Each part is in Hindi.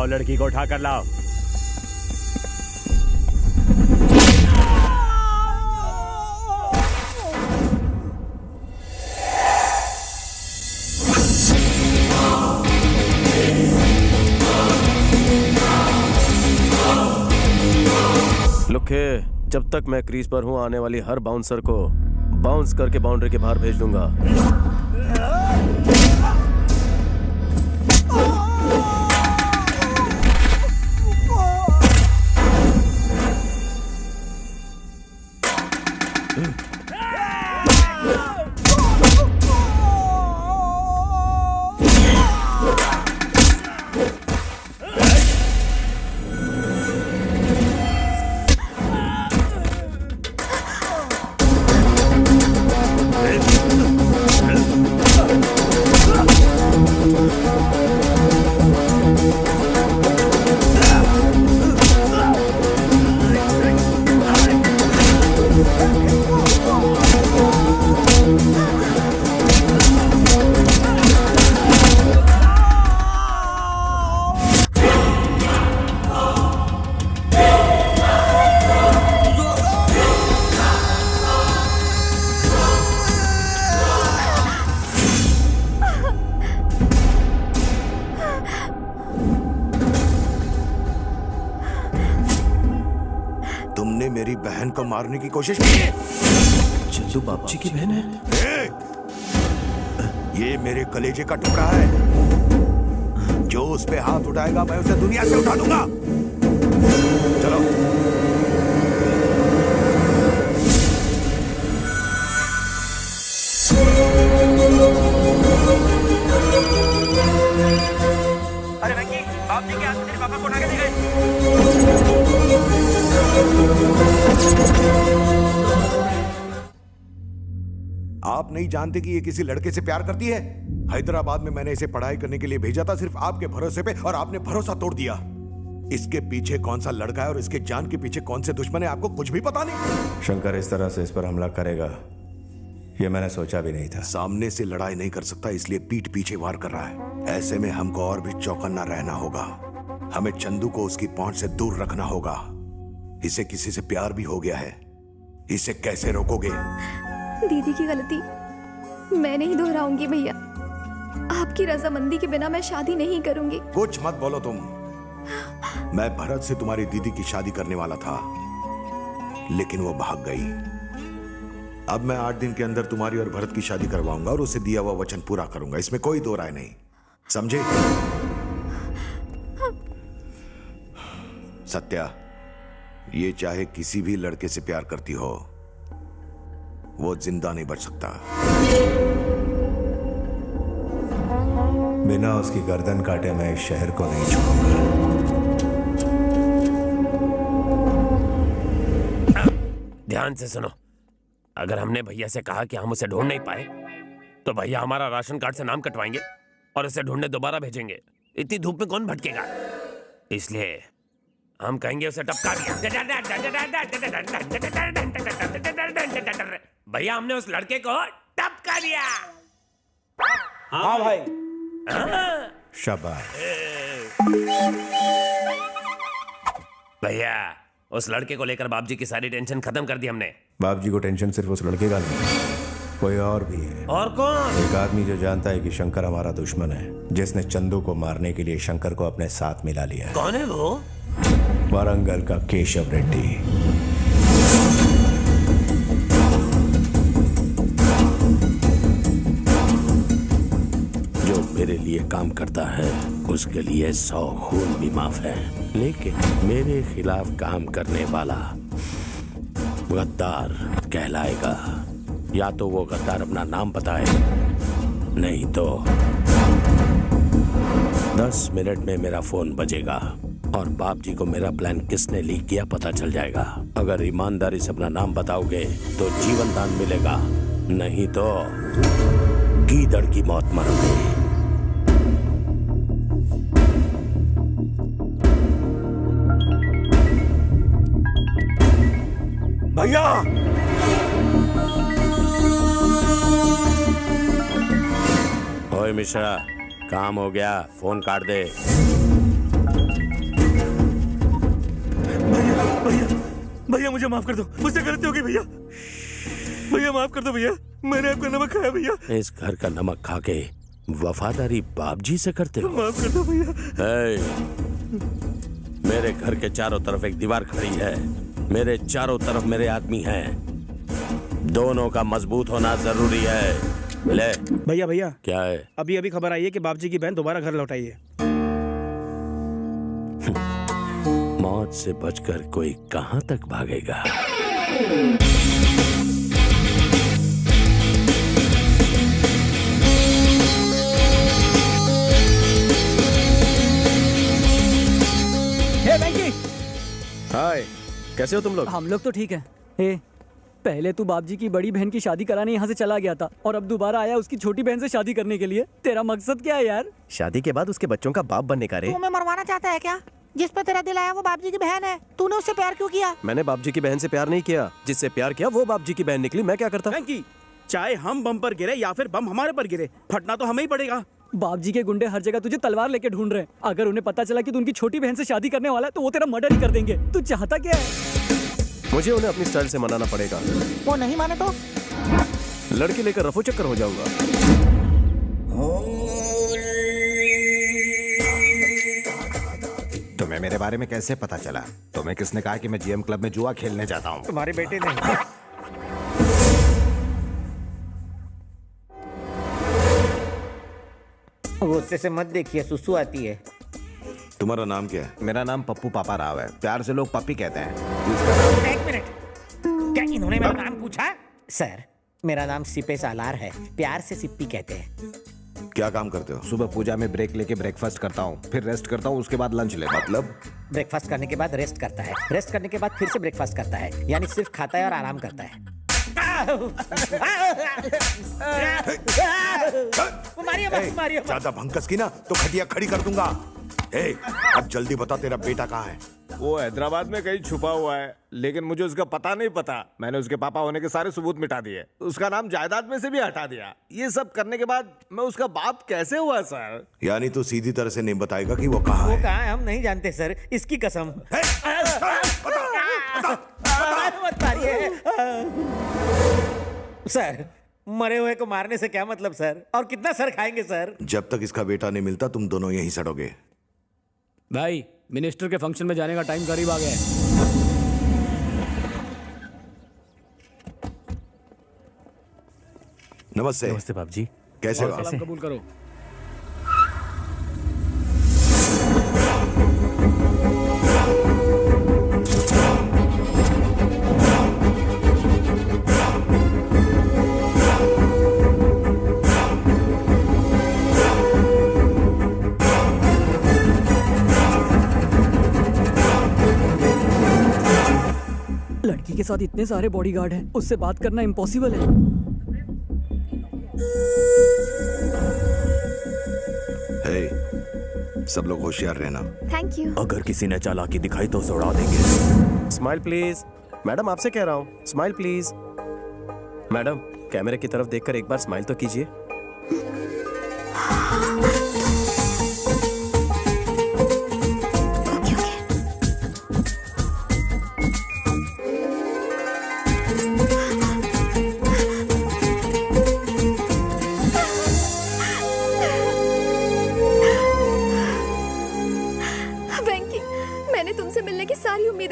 जाओ, लड़की को उठा कर लाओ। लुखे, जब तक मैं क्रीज पर हूं आने वाली हर बाउंसर को बाउंस करके बाउंड्री के बाहर भेज दूंगा। तुमने मेरी बहन को मारने की कोशिश की। चंदू बाबूजी की बहन है? ये मेरे कलेजे का टुकड़ा है। जो उस पे हाथ उठाएगा मैं उसे दुनिया से उठा दूंगा। चलो। अरे वेंकी, बाप जी के हाथ से तेरे पापा को उठा के ले गए। आप नहीं जानते कि ये किसी लड़के से प्यार करती है? हैदराबाद में मैंने इसे पढ़ाई करने के लिए भेजा था सिर्फ आपके भरोसे पे, और आपने भरोसा तोड़ दिया। इसके पीछे कौन सा लड़का है और इसके जान के पीछे कौन से दुश्मन है, आपको कुछ भी पता नहीं। शंकर इस तरह से इस पर हमला करेगा ये मैंने सोचा भी नहीं था। सामने से लड़ाई नहीं कर सकता, इसलिए पीठ पीछे वार कर रहा है। ऐसे में हमको और भी चौकन्ना रहना होगा। हमें चंदू को उसकी पहुंच से दूर रखना होगा। इसे किसी से प्यार भी हो गया है, इसे कैसे रोकोगे? दीदी की गलती मैं नहीं दोहराऊंगी भैया। आपकी रजामंदी के बिना मैं शादी नहीं करूंगी। कुछ मत बोलो तुम। मैं भरत से तुम्हारी दीदी की शादी करने वाला था, लेकिन वो भाग गई। अब मैं 8 दिन के अंदर तुम्हारी और भरत की शादी करवाऊंगा और उसे दिया हुआ वचन पूरा करूंगा। इसमें कोई दो राय नहीं, समझे? सत्या, ये चाहे किसी भी लड़के से प्यार करती हो, वो जिंदा नहीं बच सकता। बिना उसकी गर्दन काटे मैं इस शहर को नहीं छोड़ूंगा। ध्यान से सुनो, अगर हमने भैया से कहा कि हम उसे ढूंढ नहीं पाए तो भैया हमारा राशन कार्ड से नाम कटवाएंगे और उसे ढूंढने दोबारा भेजेंगे। इतनी धूप में कौन भटकेगा? इसलिए हम कहेंगे उसे टपका दिया। भैया हमने उस लड़के को टपका दिया। हाँ भाई। शाबाश। भैया उस लड़के को लेकर बाबूजी की सारी टेंशन खत्म कर दी हमने। बाबूजी को टेंशन सिर्फ उस लड़के का नहीं, कोई और भी है। और कौन? एक आदमी जो जानता है कि शंकर हमारा दुश्मन है, जिसने चंदू को मारने के लिए शंकर को अपने साथ मिला लिया है। कौन है वो? वारंगल का केशव रेड्डी। जो मेरे लिए काम करता है उसके लिए 100 खून भी माफ है, लेकिन मेरे खिलाफ काम करने वाला गद्दार कहलाएगा। या तो वो गद्दार अपना नाम बताए, नहीं तो 10 मिनट में मेरा फोन बजेगा और बाप जी को मेरा प्लान किसने लीक किया पता चल जाएगा। अगर ईमानदारी से अपना नाम बताओगे तो जीवन दान मिलेगा, नहीं तो गीदड़ की मौत मरोगे। भैया! ओए मिश्रा, काम हो गया, फोन काट दे। भैया मुझे माफ कर दो, मुझसे गलती हो गई भैया। भैया माफ कर दो भैया, मैंने आपका नमक खाया भैया। इस घर का नमक खा के वफादारी बाप जी से करते हो? माफ कर दो भैया। मेरे घर के चारों तरफ एक दीवार खड़ी है, मेरे चारों तरफ मेरे आदमी हैं, दोनों का मजबूत होना जरूरी है। ले भैया भैया क्या है? अभी अभी खबर आई है कि बाप जी की बहन दोबारा घर लौट आई है। मौत से बचकर कोई कहां तक भागेगा? हे वेंकी, हाय, कैसे हो तुम लोग? हम लोग तो ठीक है। हे, पहले तू बाप जी की बड़ी बहन की शादी कराने यहाँ से चला गया था और अब दोबारा आया उसकी छोटी बहन से शादी करने के लिए। तेरा मकसद क्या है यार? शादी के बाद उसके बच्चों का बाप बनने का रे। तू हमें मरवाना चाहता है क्या? जिस पे तेरा दिल आया वो बाप जी की बहन है, तूने उससे प्यार क्यों किया? मैंने बाप जी की बहन से प्यार नहीं किया, जिससे प्यार किया वो बाप जी की बहन निकली। मैं क्या करता? वेंकी, चाहे हम बम पर गिरे या फिर बम हमारे पर गिरे, फटना तो हमें ही पड़ेगा। बाप जी के गुंडे हर जगह तुझे तलवार लेके ढूंढ रहे हैं। अगर उन्हें पता चला कि तू उनकी छोटी बहन से शादी करने वाला है तो वो तेरा मर्डर ही कर देंगे। तू चाहता क्या है? मुझे उन्हें अपनी स्टाइल से मनाना पड़ेगा। वो नहीं माने तो? लड़की लेकर रफू चक्कर हो जाऊंगा। तुम्हें मेरे बारे में कैसे पता चला? तुम्हें किसने कहा कि मैं जीएम क्लब में जुआ खेलने जाता हूँ? तुम्हारे बेटे ने। गुस्से से मत देखिए, सुसु आती है। तुम्हारा नाम क्या है? मेरा नाम पप्पू पापा राव है, प्यार से लोग पप्पी कहते हैं। एक मिनट, क्या इन्होंने मेरा नाम पूछा? सर, मेरा नाम सिपे सालार है, प्यार से सिप्पी कहते हैं। क्या काम करते हो? सुबह पूजा में ब्रेक लेके ब्रेकफास्ट करता हूँ, फिर रेस्ट करता हूँ, उसके बाद लंच लेता हूँ। मतलब? ब्रेकफास्ट करने के बाद रेस्ट करता है, रेस्ट करने के बाद फिर से ब्रेकफास्ट करता है, यानी सिर्फ खाता है और आराम करता है। मारिए मत। ज्यादा भंकस की ना तो खटिया खड़ी कर दूंगा। अब जल्दी बता, तेरा बेटा कहाँ है? वो हैदराबाद में कहीं छुपा हुआ है, लेकिन मुझे उसका पता नहीं पता। मैंने उसके पापा होने के सारे सबूत मिटा दिए, उसका नाम जायदाद में से भी हटा दिया। ये सब करने के बाद मैं उसका बाप कैसे हुआ सर? यानी तू सीधी तरह से नहीं बताएगा कि वो कहाँ है? कहाँ है हम नहीं जानते सर, इसकी कसम। मत मारिए सर, मरे हुए को मारने से क्या मतलब सर? और कितना सर खाएंगे सर? जब तक इसका बेटा नहीं मिलता तुम दोनों यहीं सड़ोगे। भाई, मिनिस्टर के फंक्शन में जाने का टाइम करीब आ गया है। नमस्ते। नमस्ते बाप जी। कैसे हो? सलाम कबूल करो। लड़की के साथ इतने सारे बॉडीगार्ड हैं, उससे बात करना इम्पॉसिबल है। सब लोग होशियार रहना। Thank you. अगर किसी ने चालाकी दिखाई तो उसे उड़ा देंगे। Smile please. मैडम आपसे कह रहा हूँ, स्माइल प्लीज। मैडम, कैमरे की तरफ देखकर एक बार स्माइल तो कीजिए।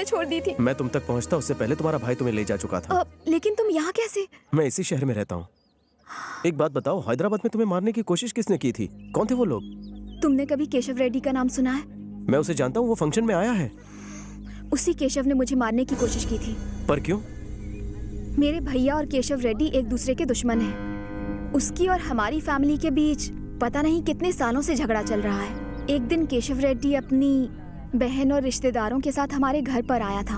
छोड़ दी थी। मैं तुम तक पहुंचता उससे पहले तुम्हारा भाई तुम्हें ले जा चुका था। लेकिन तुम यहाँ कैसे? मैं इसी शहर में रहता हूँ। एक बात बताओ, हैदराबाद में तुम्हें मारने की कोशिश किसने की थी? कौन थे वो लोग? तुमने कभी केशव रेड्डी का नाम सुना है? मैं उसे जानता हूँ, वो फंक्शन में आया है। उसी केशव ने मुझे मारने की कोशिश की थी। पर क्यों? मेरे भैया और केशव रेड्डी एक दूसरे के दुश्मन हैं। उसकी और हमारी फैमिली के बीच पता नहीं कितने सालों से झगड़ा चल रहा है। एक दिन केशव रेड्डी अपनी बहन और रिश्तेदारों के साथ हमारे घर पर आया था।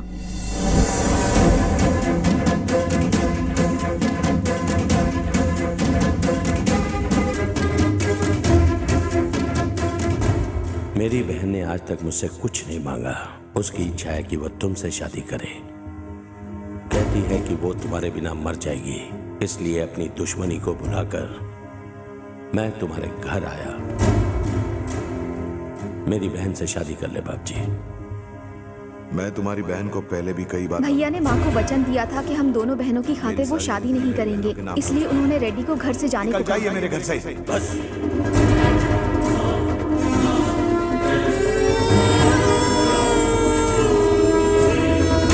मेरी बहन ने आज तक मुझसे कुछ नहीं मांगा। उसकी इच्छा है कि वो तुमसे शादी करे। कहती है कि वो तुम्हारे बिना मर जाएगी, इसलिए अपनी दुश्मनी को भुलाकर मैं तुम्हारे घर आया। मेरी बहन से शादी कर ले बाप जी। मैं तुम्हारी बहन को पहले भी कई बार भैया ने माँ को वचन दिया था कि हम दोनों बहनों की खातिर वो शादी नहीं करेंगे, इसलिए उन्होंने रेड्डी को घर से जाने को निकल कहा। जाइए मेरे घर से। बस